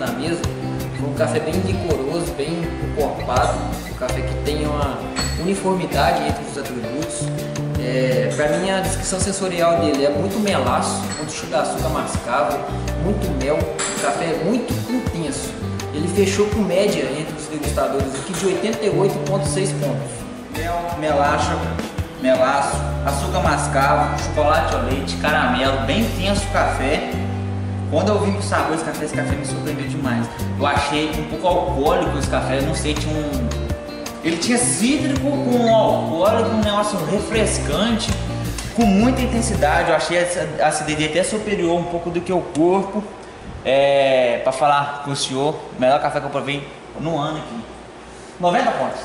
na mesa foi um café bem licoroso, bem encorpado, um café que tem uma uniformidade entre os atributos. Para mim a descrição sensorial dele é muito melaço, muito açúcar mascavo, muito mel, o café é muito intenso. Ele fechou com média entre os degustadores aqui de 88,6 pontos. Mel, melaço, açúcar mascavo, chocolate ao leite, caramelo, bem intenso o café. Quando eu vim com o sabor desse café, esse café me surpreendeu demais. Eu achei um pouco alcoólico esse café, eu não sei, ele tinha cítrico com alcoólico, um negócio refrescante, com muita intensidade. Eu achei a acidez até superior um pouco do que o corpo. Para falar com o senhor, o melhor café que eu provei no ano aqui. 90 pontos.